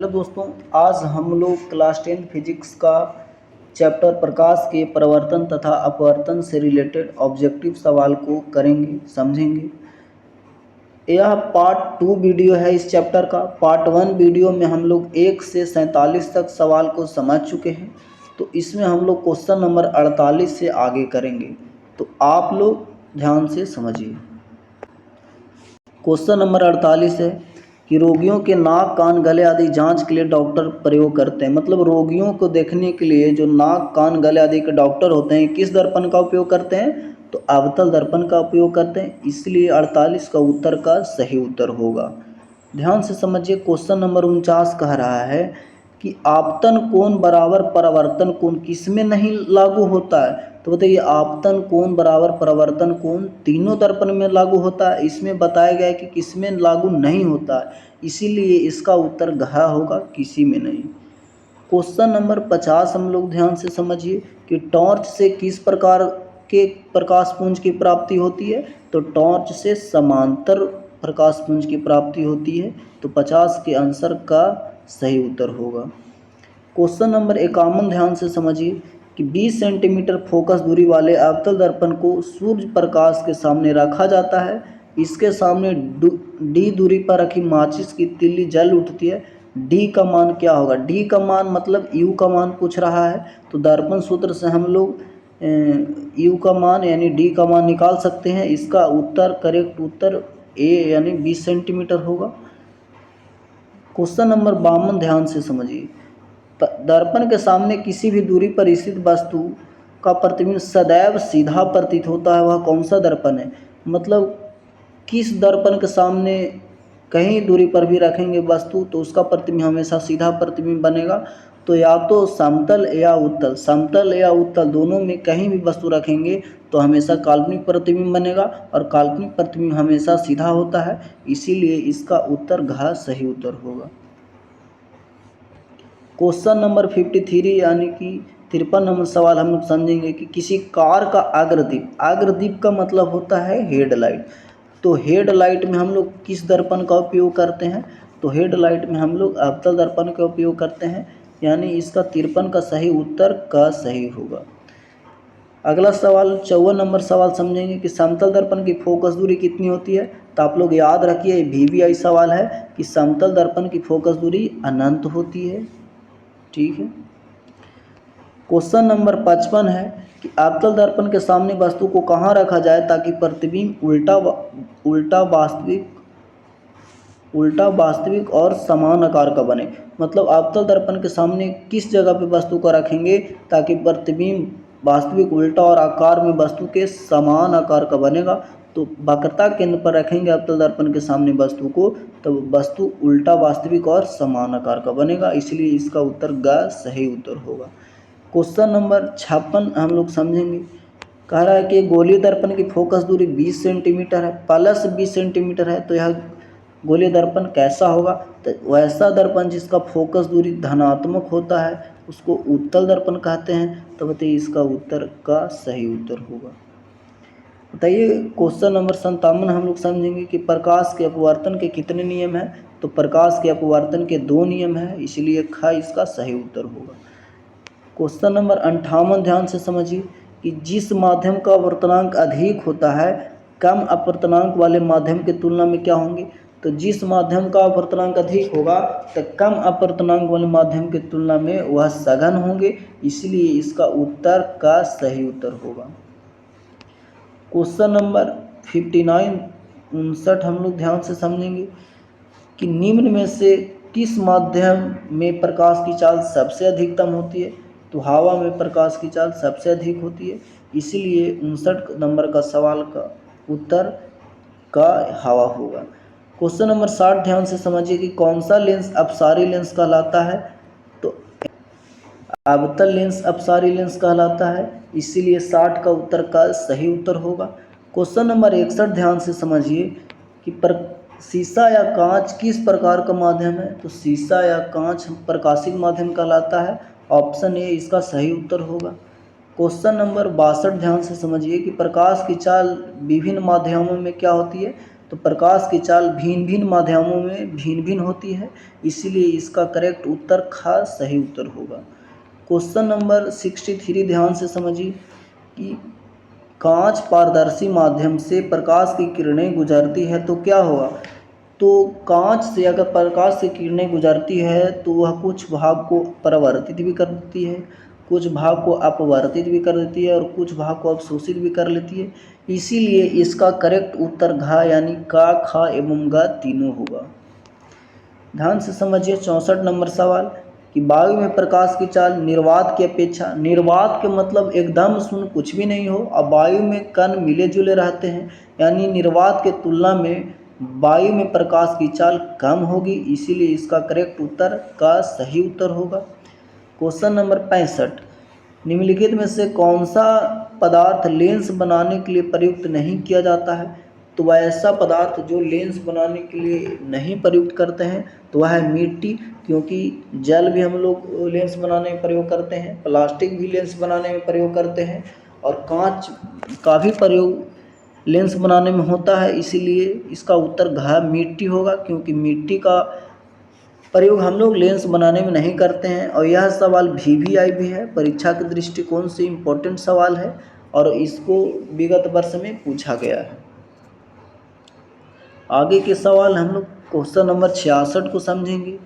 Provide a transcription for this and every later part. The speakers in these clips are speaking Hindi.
हेलो दोस्तों, आज हम लोग क्लास 10 फिजिक्स का चैप्टर प्रकाश के प्रवर्तन तथा अपवर्तन से रिलेटेड ऑब्जेक्टिव सवाल को करेंगे, समझेंगे। यह पार्ट 2 वीडियो है इस चैप्टर का। पार्ट 1 वीडियो में हम लोग 1 से 47 तक सवाल को समझ चुके हैं, तो इसमें हम लोग क्वेश्चन नंबर 48 से आगे करेंगे। तो आप लोग ध्यान से समझिए। क्वेश्चन नंबर 48 है कि रोगियों के नाक, कान, गले आदि जांच के लिए डॉक्टर प्रयोग करते हैं। मतलब रोगियों को देखने के लिए जो नाक, कान, गले आदि के डॉक्टर होते हैं, किस दर्पण का उपयोग करते हैं? तो अवतल दर्पण का उपयोग करते हैं। इसलिए 48 का उत्तर का सही उत्तर होगा। ध्यान से समझिए। क्वेश्चन नंबर 49 कह रहा है कि आपतन कोण बराबर परावर्तन कोण किस में नहीं लागू होता है? तो बताइए, आपतन कोण बराबर परावर्तन कोण तीनों दर्पण में लागू होता है। इसमें बताया गया है कि किस में लागू नहीं होता है, इसीलिए इसका उत्तर घ होगा, किसी में नहीं। क्वेश्चन नंबर 50 हम लोग ध्यान से समझिए कि टॉर्च से किस प्रकार के प्रकाश पुंज की प्राप्ति होती है? तो टॉर्च से समांतर प्रकाश पुंज की प्राप्ति होती है। तो 50 के आंसर का सही उत्तर होगा। क्वेश्चन नंबर 51 ध्यान से समझिए कि 20 सेंटीमीटर फोकस दूरी वाले अवतल दर्पण को सूर्य प्रकाश के सामने रखा जाता है। इसके सामने डी दूरी पर रखी माचिस की तिल्ली जल उठती है। डी का मान क्या होगा? डी का मान मतलब यू का मान पूछ रहा है, तो दर्पण सूत्र से हम लोग यू का मान यानी डी का मान निकाल सकते हैं। इसका उत्तर, करेक्ट उत्तर ए यानी 20 सेंटीमीटर होगा। क्वेश्चन नंबर 52 ध्यान से समझिए। दर्पण के सामने किसी भी दूरी पर स्थित वस्तु का प्रतिबिंब सदैव सीधा प्रतीत होता है, वह कौन सा दर्पण है? मतलब किस दर्पण के सामने कहीं दूरी पर भी रखेंगे वस्तु तो उसका प्रतिबिंब हमेशा सीधा प्रतिबिंब बनेगा। तो या तो समतल या उत्तल, समतल या उत्तल दोनों में कहीं भी वस्तु रखेंगे तो हमेशा काल्पनिक प्रतिबिंब बनेगा, और काल्पनिक प्रतिबिंब हमेशा सीधा होता है, इसीलिए इसका उत्तर घ सही उत्तर होगा। क्वेश्चन नंबर 53 यानी कि 53 नंबर सवाल हम लोग समझेंगे कि किसी कार का अग्रदीप, अग्रदीप का मतलब होता है हेडलाइट। तो हेडलाइट में हम लोग किस दर्पण का उपयोग करते हैं? तो हेडलाइट में हम लोग अवतल दर्पण का उपयोग करते हैं, यानी इसका 53 का सही उत्तर का सही होगा। अगला सवाल 54 नंबर सवाल समझेंगे कि समतल दर्पण की फोकस दूरी कितनी होती है? तो आप लोग याद रखिए, VVI सवाल है कि समतल दर्पण की फोकस दूरी अनंत होती है। ठीक है। क्वेश्चन नंबर 55 है कि अवतल दर्पण के सामने वस्तु को कहाँ रखा जाए ताकि प्रतिबिंब उल्टा वास्तविक और समान आकार का बने। मतलब अवतल दर्पण के सामने किस जगह पे वस्तु को रखेंगे ताकि प्रतिबिंब वास्तविक, उल्टा और आकार में वस्तु के समान आकार का बनेगा? तो वक्रता केंद्र पर रखेंगे अवतल दर्पण के सामने वस्तु को, तो वस्तु उल्टा, वास्तविक और समान आकार का बनेगा, इसलिए इसका उत्तर ग सही उत्तर होगा। क्वेश्चन नंबर 56 हम लोग समझेंगे। कह रहा है कि गोलीय दर्पण की फोकस दूरी 20 सेंटीमीटर है, प्लस 20 सेंटीमीटर है, तो यह गोलीय दर्पण कैसा होगा? तो वैसा दर्पण जिसका फोकस दूरी धनात्मक होता है उसको उत्तल दर्पण कहते हैं। तो बताइए, इसका उत्तर का सही उत्तर होगा। बताइए, क्वेश्चन नंबर 57 हम लोग समझेंगे कि प्रकाश के अपवर्तन के कितने नियम हैं? तो प्रकाश के अपवर्तन के 2 नियम हैं, इसलिए ख इसका सही उत्तर होगा। क्वेश्चन नंबर 58 ध्यान से समझिए कि जिस माध्यम का अपवर्तनांक अधिक होता है, कम अपवर्तनांक वाले माध्यम की तुलना में क्या होंगे? तो जिस माध्यम का अपवर्तनांक अधिक होगा तो कम अपवर्तनांक वाले माध्यम की तुलना में वह सघन होंगे, इसलिए इसका उत्तर का सही उत्तर होगा। क्वेश्चन नंबर 59 हम लोग ध्यान से समझेंगे कि निम्न में से किस माध्यम में प्रकाश की चाल सबसे अधिकतम होती है? तो हवा में प्रकाश की चाल सबसे अधिक होती है, इसीलिए 59 नंबर का सवाल का उत्तर का हवा होगा। क्वेश्चन नंबर 60 ध्यान से समझिए कि कौन सा लेंस अपसारी लेंस कहलाता है? तो अवतल लेंस अपसारी लेंस कहलाता है, इसीलिए 60 का उत्तर का सही उत्तर होगा। क्वेश्चन नंबर 61 ध्यान से समझिए कि शीशा या कांच किस प्रकार का माध्यम है? तो शीशा या कांच प्रकाशिक माध्यम कहलाता है, ऑप्शन ए इसका सही उत्तर होगा। क्वेश्चन नंबर 62 ध्यान से समझिए कि प्रकाश की चाल विभिन्न माध्यमों में क्या होती है? तो प्रकाश की चाल भिन्न भिन्न माध्यमों में भिन्न भिन्न होती है, इसीलिए इसका करेक्ट उत्तर खा सही उत्तर होगा। क्वेश्चन नंबर 63 ध्यान से समझिए कि कांच पारदर्शी माध्यम से प्रकाश की किरणें गुजरती है तो क्या होगा। तो कांच से अगर प्रकाश की किरणें गुजरती है तो वह कुछ भाग को परावर्तित भी कर देती है, कुछ भाग को अपवर्तित भी कर देती है और कुछ भाग को अवशोषित भी कर लेती है। इसीलिए इसका करेक्ट उत्तर घ यानी का, खा एवं ग तीनों होगा। ध्यान से समझिए 64 नंबर सवाल कि वायु में प्रकाश की चाल निर्वात की अपेक्षा, निर्वात के मतलब एकदम शून्य कुछ भी नहीं हो, और वायु में कण मिले जुले रहते हैं, यानी निर्वात के तुलना में वायु में प्रकाश की चाल कम होगी, इसीलिए इसका करेक्ट उत्तर का सही उत्तर होगा। क्वेश्चन नंबर 65 निम्नलिखित में से कौन सा पदार्थ लेंस बनाने के लिए प्रयुक्त नहीं किया जाता है। तो वह ऐसा पदार्थ जो लेंस बनाने के लिए नहीं प्रयुक्त करते हैं तो वह है मिट्टी, क्योंकि जल भी हम लोग लेंस बनाने में प्रयोग करते हैं, प्लास्टिक भी लेंस बनाने में प्रयोग करते हैं, और कांच का भी प्रयोग लेंस बनाने में होता है, इसीलिए इसका उत्तर घ मिट्टी होगा, क्योंकि मिट्टी का प्रयोग हम लोग लेंस बनाने में नहीं करते हैं। और यह सवाल VVI भी है, परीक्षा के दृष्टिकोण से इम्पोर्टेंट सवाल है और इसको विगत वर्ष में पूछा गया है। आगे के सवाल हम लोग क्वेश्चन नंबर 66 को समझेंगे।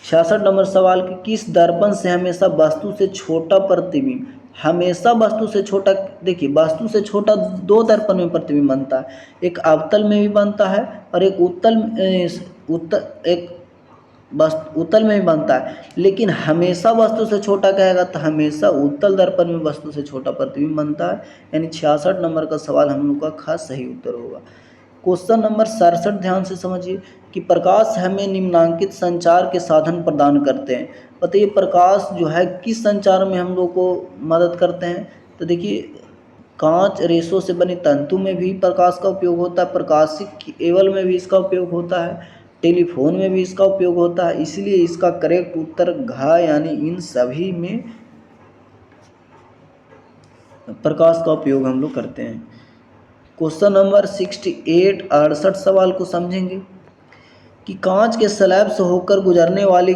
66 नंबर सवाल कि किस दर्पण से हमेशा वस्तु से छोटा प्रतिबिंब, हमेशा वस्तु से छोटा, देखिए वस्तु से छोटा दो दर्पण में प्रतिबिंब बनता है, एक अवतल में भी बनता है और एक उत्तल में भी बनता है, लेकिन हमेशा वस्तु से छोटा कहेगा तो हमेशा उत्तल दर्पण में वस्तु से छोटा प्रतिबिंब बनता है, यानी 66 नंबर का सवाल हम लोग का खास सही उत्तर होगा। क्वेश्चन नंबर 67 ध्यान से समझिए कि प्रकाश हमें निम्नांकित संचार के साधन प्रदान करते हैं। बताइए प्रकाश जो है किस संचार में हम लोग को मदद करते हैं। तो देखिए कांच रेशों से बने तंतु में भी प्रकाश का उपयोग होता है, प्रकाशिक केबल में भी इसका उपयोग होता है, टेलीफोन में भी इसका उपयोग होता है, इसलिए इसका करेक्ट उत्तर घ यानी इन सभी में प्रकाश का उपयोग हम लोग करते हैं। क्वेश्चन नंबर 68 सवाल को समझेंगे कि कांच के स्लैब से होकर गुजरने वाली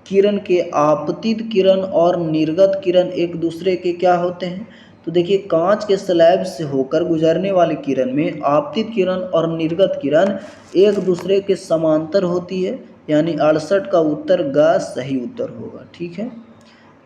किरण के आपतित किरण और निर्गत किरण एक दूसरे के क्या होते हैं। तो देखिए कांच के स्लैब से होकर गुजरने वाली किरण में आपतित किरण और निर्गत किरण एक दूसरे के समांतर होती है, यानी 68 का उत्तर ग सही उत्तर होगा। ठीक है।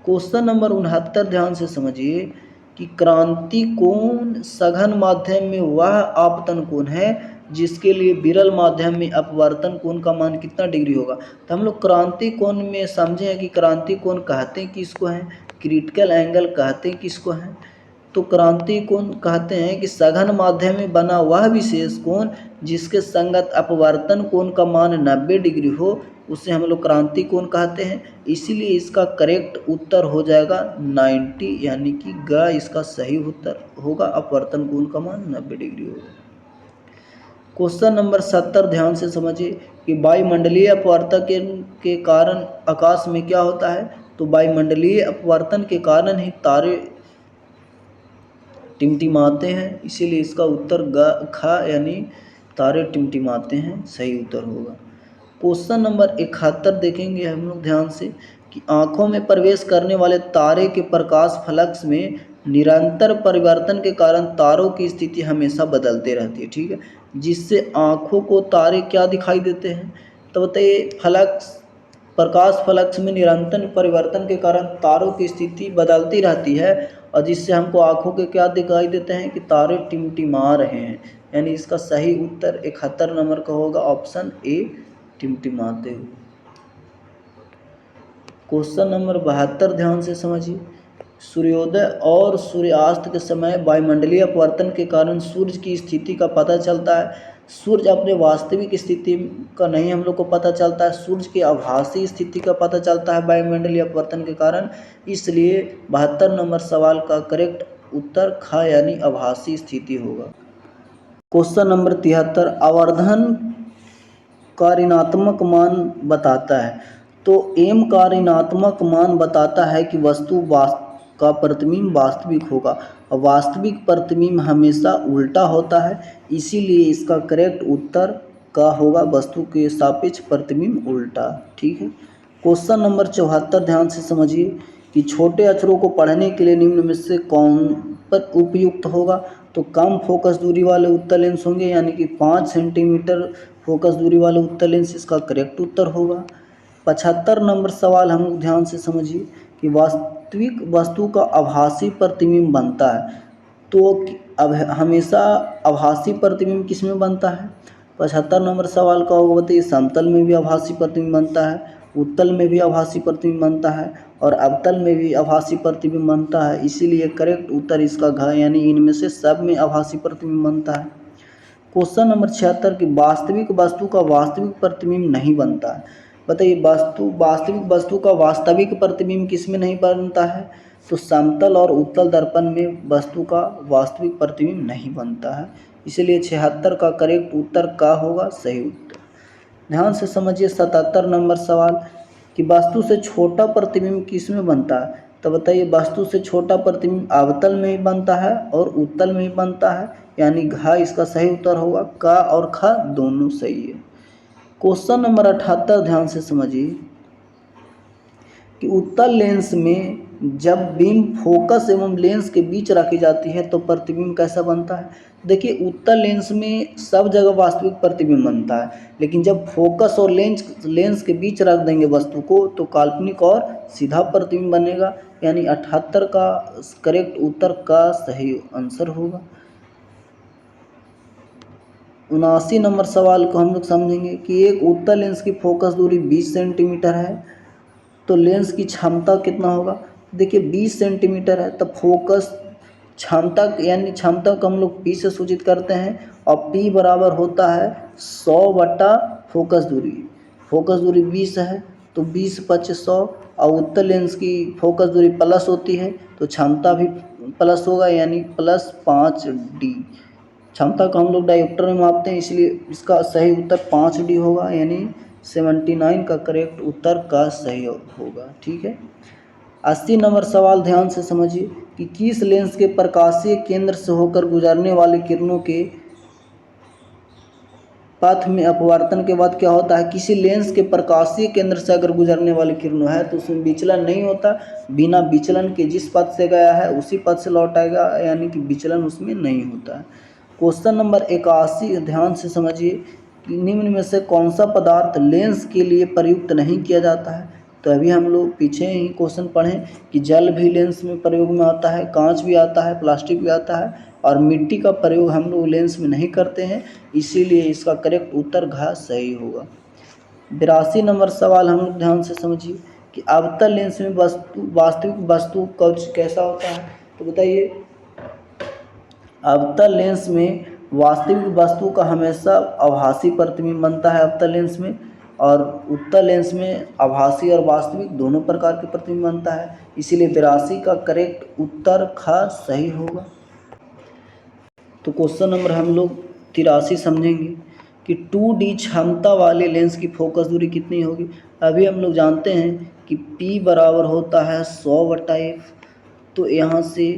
क्वेश्चन नंबर 69 ध्यान से समझिए कि क्रांति कोण सघन माध्यम में वह आपतन कोण है जिसके लिए विरल माध्यम में अपवर्तन कोण का मान कितना डिग्री होगा। तो हम लोग क्रांति कोण में समझे हैं कि क्रांति कोण कहते हैं किसको हैं, क्रिटिकल एंगल कहते हैं किसको हैं। तो क्रांति कोण कहते हैं कि सघन माध्यम में बना वह विशेष कोण जिसके संगत अपवर्तन कोण का मान 90 डिग्री हो, उसे हम लोग क्रांति कोण कहते हैं। इसीलिए इसका करेक्ट उत्तर हो जाएगा 90, यानी कि ग इसका सही उत्तर होगा, अपवर्तन कोण का मान 90 डिग्री होगा। क्वेश्चन नंबर 70 ध्यान से समझिए कि वायुमंडलीय अपवर्तन के कारण आकाश में क्या होता है। तो वायुमंडलीय अपवर्तन के कारण ही तारे टिमटिमाते हैं, इसीलिए इसका उत्तर ग ख यानी तारे टिमटिमाते हैं सही उत्तर होगा। क्वेश्चन नंबर 71 देखेंगे हम लोग ध्यान से कि आँखों में प्रवेश करने वाले तारे के प्रकाश फ्लक्स में निरंतर परिवर्तन के कारण तारों की स्थिति हमेशा बदलती रहती है। ठीक है, जिससे आँखों को तारे क्या दिखाई देते हैं। तो बताइए प्रकाश फ्लक्स में निरंतर परिवर्तन के कारण तारों की स्थिति बदलती रहती है और जिससे हमको आँखों के क्या दिखाई देते हैं कि तारे टिमटिमा रहे हैं, यानी इसका सही उत्तर 71 नंबर का होगा, ऑप्शन ए टिमटिमाते हुए। क्वेश्चन नंबर 72 ध्यान से समझिए, सूर्योदय और सूर्यास्त के समय वायुमंडलीय अपवर्तन के कारण सूर्य की स्थिति का पता चलता है। सूर्य अपने वास्तविक स्थिति का नहीं हम लोग को पता चलता है, सूर्य की आभासी स्थिति का पता चलता है वायुमंडलीय अपवर्तन के कारण, इसलिए 72 नंबर सवाल का करेक्ट उत्तर ख यानी आभासी स्थिति होगा। क्वेश्चन नंबर 73 आवर्धन का ऋणात्मक मान बताता है। तो एम का ऋणात्मक मान बताता है कि वस्तु का प्रतिबिंब वास्तविक होगा। और वास्तविक प्रतिबिंब हमेशा उल्टा होता है, इसीलिए इसका करेक्ट उत्तर का होगा वस्तु के सापेक्ष प्रतिबिंब उल्टा। ठीक है। क्वेश्चन नंबर 74 ध्यान से समझिए कि छोटे अक्षरों को पढ़ने के लिए निम्न में से कौन पर उपयुक्त होगा। तो कम फोकस दूरी वाले उत्तल लेंस होंगे, यानी कि 5 सेंटीमीटर फोकस दूरी वाले उत्तल लेंस इसका करेक्ट उत्तर होगा। 75 नंबर सवाल हम लोग ध्यान से समझिए कि वास्तविक वस्तु का आभासी प्रतिबिंब बनता है। तो अब हमेशा आभासी प्रतिबिंब किस में बनता है। 75 नंबर सवाल का होगा बताइए। समतल में भी आभासी प्रतिबिंब बनता है, उत्तल में भी आभासी प्रतिबिंब बनता है और अवतल में भी आभासी प्रतिबिंब बनता है, इसीलिए करेक्ट उत्तर इसका घ यानी इनमें से सब में आभासी प्रतिबिंब बनता है। क्वेश्चन नंबर 76 की वास्तविक वस्तु का वास्तविक प्रतिबिंब नहीं बनता है। बताइए वास्तविक वस्तु का वास्तविक प्रतिबिंब किस में नहीं बनता है। तो समतल और उत्तल दर्पण में वस्तु का वास्तविक प्रतिबिंब नहीं बनता है, इसलिए 76 का करेक्ट उत्तर का होगा सही उत्तर। ध्यान से समझिए 77 नंबर सवाल कि वस्तु से छोटा प्रतिबिंब किस में बनता है। तो बताइए वस्तु से छोटा प्रतिबिंब अवतल में ही बनता है और उत्तल में ही बनता है, यानी घ इसका सही उत्तर होगा। क और ख दोनों सही है। क्वेश्चन नंबर 78 ध्यान से समझिए कि उत्तल लेंस में जब बीम फोकस एवं लेंस के बीच रखी जाती है तो प्रतिबिंब कैसा बनता है। देखिए उत्तल लेंस में सब जगह वास्तविक प्रतिबिंब बनता है, लेकिन जब फोकस और लेंस के बीच रख देंगे वस्तु को तो काल्पनिक और सीधा प्रतिबिंब बनेगा, यानी 78 का करेक्ट उत्तर का सही आंसर होगा। 79 नंबर सवाल को हम लोग समझेंगे कि एक उत्तल लेंस की फोकस दूरी 20 सेंटीमीटर है, तो लेंस की क्षमता कितना होगा। देखिए 20 सेंटीमीटर है, तब फोकस क्षमता यानी क्षमता को हम लोग P से सूचित करते हैं और P बराबर होता है 100 बटा फोकस दूरी। फोकस दूरी 20 है तो 20 × 100 और उत्तल लेंस की फोकस दूरी प्लस होती है तो क्षमता भी प्लस होगा, यानी +5D। क्षमता को हम लोग डायोप्टर में मापते हैं, इसलिए इसका सही उत्तर 5D होगा, यानी 79 का करेक्ट उत्तर का सही होगा। ठीक है। 80 नंबर सवाल ध्यान से समझिए कि किस लेंस के प्रकाशीय केंद्र से होकर गुजरने वाली किरणों के पथ में अपवर्तन के बाद क्या होता है। किसी लेंस के प्रकाशीय केंद्र से अगर गुजरने वाली किरणों है तो उसमें विचलन नहीं होता, बिना विचलन के जिस पथ से गया है उसी पथ से लौट आएगा, यानी कि विचलन उसमें नहीं होता है। क्वेश्चन नंबर 81 ध्यान से समझिए कि निम्न में से कौन सा पदार्थ लेंस के लिए प्रयुक्त नहीं किया जाता है। तो अभी हम लोग पीछे ही क्वेश्चन पढ़ें कि जल भी लेंस में प्रयोग में आता है, कांच भी आता है, प्लास्टिक भी आता है और मिट्टी का प्रयोग हम लोग लेंस में नहीं करते हैं, इसीलिए इसका करेक्ट उत्तर घ सही होगा। 82 नंबर सवाल हम लोग ध्यान से समझिए कि अवतल लेंस में वास्तविक वस्तु कैसा होता है। तो बताइए अवतल लेंस में वास्तविक वस्तु का हमेशा आभासी प्रतिबिंब बनता है अवतल लेंस में, और उत्तल लेंस में आभासी और वास्तविक दोनों प्रकार के प्रतिबिंब बनता है, इसीलिए 82 का करेक्ट उत्तर ख सही होगा। तो क्वेश्चन नंबर हम लोग 83 समझेंगे कि 2D क्षमता वाले लेंस की फोकस दूरी कितनी होगी। अभी हम लोग जानते हैं कि P बराबर होता है 100/f, तो यहाँ से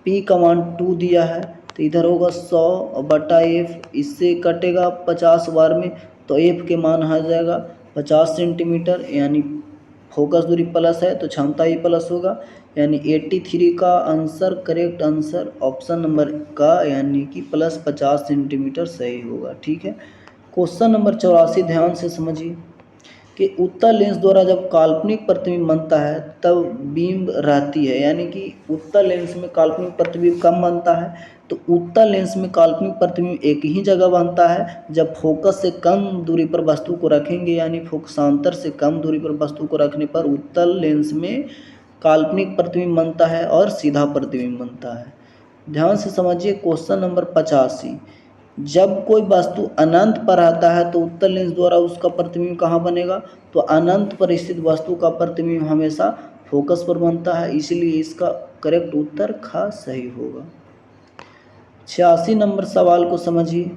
P का मान 2 दिया है तो इधर होगा 100/f, इससे कटेगा 50 बार में तो f के मान आ जाएगा 50 सेंटीमीटर, यानी फोकस दूरी प्लस है तो क्षमता ही प्लस होगा, यानी 83 का answer correct answer option number का यानी कि +50 सेंटीमीटर सही होगा। ठीक है। क्वेश्चन नंबर 84 ध्यान से समझिए कि उत्तल लेंस द्वारा जब काल्पनिक प्रतिबिंब बनता है तब बीम रहती है, यानी कि उत्तल लेंस में काल्पनिक प्रतिबिंब कम बनता है। तो उत्तल लेंस में काल्पनिक प्रतिबिंब एक ही जगह बनता है जब फोकस से कम दूरी पर वस्तु को रखेंगे, यानी फोकसांतर से कम दूरी पर वस्तु को रखने पर उत्तल लेंस में काल्पनिक प्रतिबिंब बनता है और सीधा प्रतिबिंब बनता है। ध्यान से समझिए क्वेश्चन नंबर 85 जब कोई वस्तु अनंत पर रहता है तो उत्तल लेंस द्वारा उसका प्रतिबिंब कहाँ बनेगा। तो अनंत पर स्थित वस्तु का प्रतिबिंब हमेशा फोकस पर बनता है, इसीलिए इसका करेक्ट उत्तर ख सही होगा। 86 नंबर सवाल को समझिए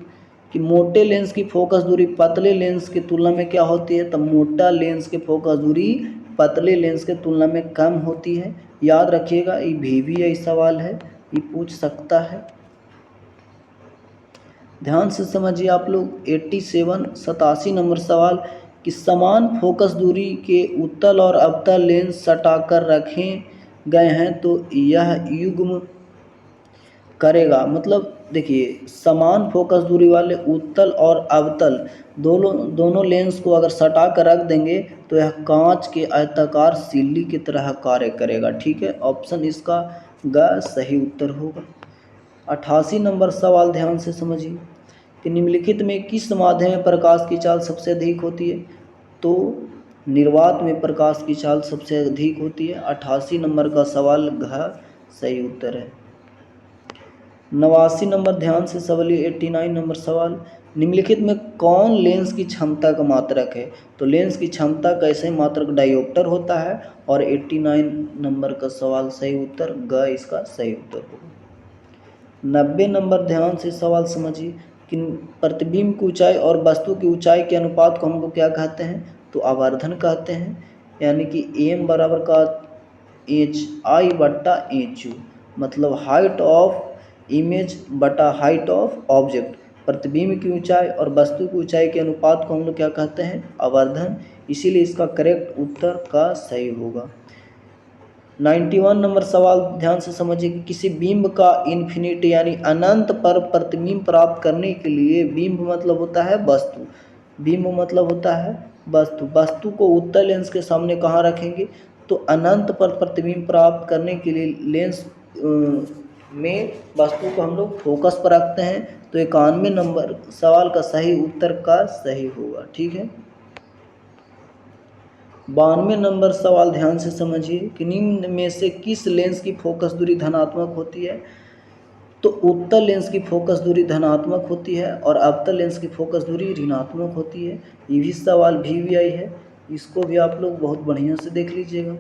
कि मोटे लेंस की फोकस दूरी पतले लेंस की तुलना में क्या होती है। तो मोटा लेंस की फोकस दूरी पतले लेंस के तुलना में कम होती है, याद रखिएगा, ये VVI सवाल है, ये पूछ सकता है। ध्यान से समझिए आप लोग। 87 नंबर सवाल कि समान फोकस दूरी के उत्तल और अवतल लेंस सटाकर रखे गए हैं तो यह युग्म करेगा। मतलब देखिए, समान फोकस दूरी वाले उत्तल और अवतल दोनों लेंस को अगर सटा कर रख देंगे तो यह कांच के आयताकार सिल्ली की तरह कार्य करेगा। ठीक है, ऑप्शन इसका ग सही उत्तर होगा। 88 नंबर सवाल ध्यान से समझिए कि निम्नलिखित में किस माध्यम में प्रकाश की चाल सबसे अधिक होती है? तो निर्वात में प्रकाश की चाल सबसे अधिक होती है। 88 नंबर का सवाल घ सही उत्तर है। 89 नंबर ध्यान से समझिए। 89 नंबर सवाल, निम्नलिखित में कौन लेंस की क्षमता का मात्रक है? तो लेंस की क्षमता का ऐसे मात्रक डायोप्टर होता है। और 89 नंबर का सवाल सही उत्तर ग इसका सही उत्तर होगा। 90 नंबर ध्यान से सवाल समझिए कि प्रतिबिंब की ऊंचाई और वस्तु की ऊंचाई के अनुपात को हम लोग क्या कहते हैं? तो आवर्धन कहते हैं। यानी कि m बराबर का HI बट्टा HU, मतलब हाइट ऑफ इमेज बटा हाइट ऑफ ऑब्जेक्ट। प्रतिबिंब की ऊंचाई और वस्तु की ऊंचाई के अनुपात को हम लोग क्या कहते हैं? आवर्धन। इसीलिए इसका करेक्ट उत्तर का सही होगा। 91 नंबर सवाल ध्यान से समझिए कि किसी बिंब का इन्फिनिटी यानी अनंत पर प्रतिबिंब प्राप्त करने के लिए, बिंब मतलब होता है वस्तु, बिंब मतलब होता है वस्तु को उत्तल लेंस के सामने कहाँ रखेंगे? तो अनंत पर प्रतिबिंब प्राप्त करने के लिए लेंस में वस्तु को हम लोग फोकस पर रखते हैं। तो 91 नंबर सवाल का सही उत्तर का सही होगा। ठीक है। 92 नंबर सवाल ध्यान से समझिए कि निम्न में से किस लेंस की फोकस दूरी धनात्मक होती है? तो उत्तल लेंस की फोकस दूरी धनात्मक होती है और अवतल लेंस की फोकस दूरी ऋणात्मक होती है। ये भी सवाल VVI है, इसको भी आप लोग बहुत बढ़िया से देख लीजिएगा।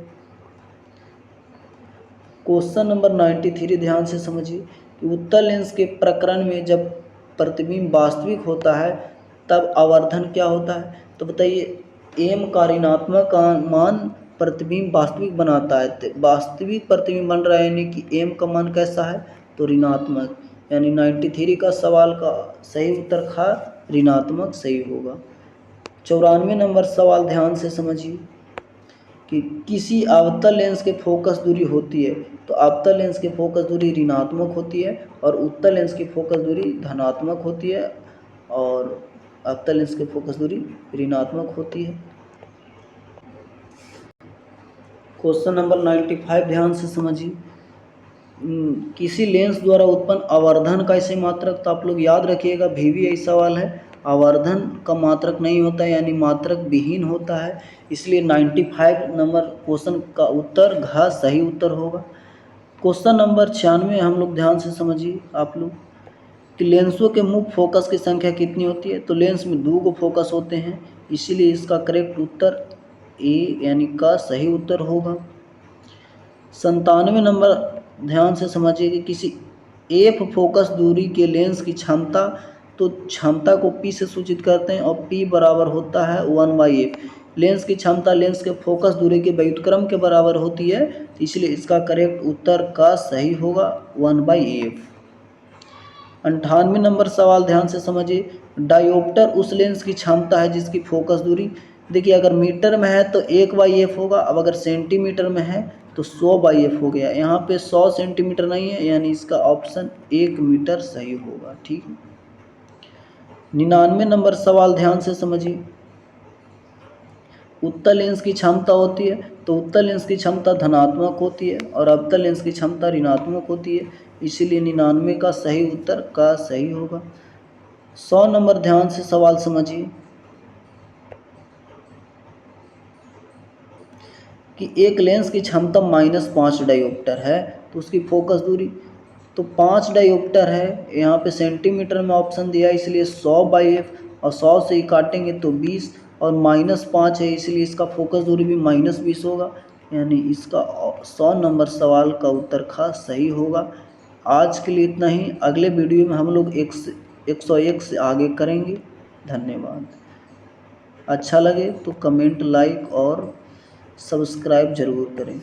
क्वेश्चन नंबर 93 ध्यान से समझिए कि उत्तल लेंस के प्रकरण में जब प्रतिबिंब वास्तविक होता है तब आवर्धन क्या होता है? तो बताइए, m का ऋणात्मक मान प्रतिबिंब वास्तविक बनाता है। तो वास्तविक प्रतिबिंब बन रहा है यानी कि m का मान कैसा है? तो ऋणात्मक। यानी 93 का सवाल का सही उत्तर खा ऋणात्मक सही होगा। 94 नंबर सवाल ध्यान से समझिए कि किसी अवतल लेंस के फोकस दूरी होती है। तो अवतल लेंस की फोकस दूरी ऋणात्मक होती है और उत्तल लेंस की फोकस दूरी धनात्मक होती है, और अवतल लेंस की फोकस दूरी ऋणात्मक होती है। क्वेश्चन नंबर 95 ध्यान से समझिए। किसी लेंस द्वारा उत्पन्न आवर्धन का ऐसे मात्रक, तो आप लोग याद रखिएगा VVI सवाल है, आवर्धन का मात्रक नहीं होता है यानी मात्रक विहीन होता है। इसलिए 95 नंबर क्वेश्चन का उत्तर घ सही उत्तर होगा। क्वेश्चन नंबर 96 हम लोग ध्यान से समझिए आप लोग कि लेंसों के मुख्य फोकस की संख्या कितनी होती है? तो लेंस में 2 को फोकस होते हैं, इसीलिए इसका करेक्ट उत्तर ए यानी का सही उत्तर होगा। 97 नंबर ध्यान से समझिए कि किसी f फोकस दूरी के लेंस की क्षमता, तो क्षमता को P से सूचित करते हैं और P बराबर होता है 1/f। लेंस की क्षमता लेंस के फोकस दूरी के व्युत्क्रम के बराबर होती है, तो इसलिए इसका करेक्ट उत्तर का सही होगा 1/f। 98 नंबर सवाल ध्यान से समझिए, डायोप्टर उस लेंस की क्षमता है जिसकी फोकस दूरी, देखिए अगर मीटर में है तो 1/f होगा, अब अगर सेंटीमीटर में है तो 100/f हो गया। यहाँ पे 100 सेंटीमीटर नहीं है, यानी इसका ऑप्शन 1 मीटर सही होगा। ठीक है। 99 नंबर सवाल ध्यान से समझिए, उत्तल लेंस की क्षमता होती है, तो उत्तल लेंस की क्षमता धनात्मक होती है और अवतल लेंस की क्षमता ऋणात्मक होती है, इसीलिए 99 का सही उत्तर का सही होगा। 100 नंबर ध्यान से सवाल समझिए कि एक लेंस की क्षमता -5 डायोप्टर है, तो उसकी फोकस दूरी, तो 5 डायोप्टर है, यहाँ पे सेंटीमीटर में ऑप्शन दिया है इसलिए 100/f, और 100 से ही काटेंगे तो 20, और -5 है इसलिए इसका फोकस दूरी भी -20 होगा, यानी इसका 100 नंबर सवाल का उत्तर खा सही होगा। आज के लिए इतना ही, अगले वीडियो में हम लोग 101 से आगे करेंगे। धन्यवाद। अच्छा लगे तो कमेंट, लाइक और सब्सक्राइब ज़रूर करें।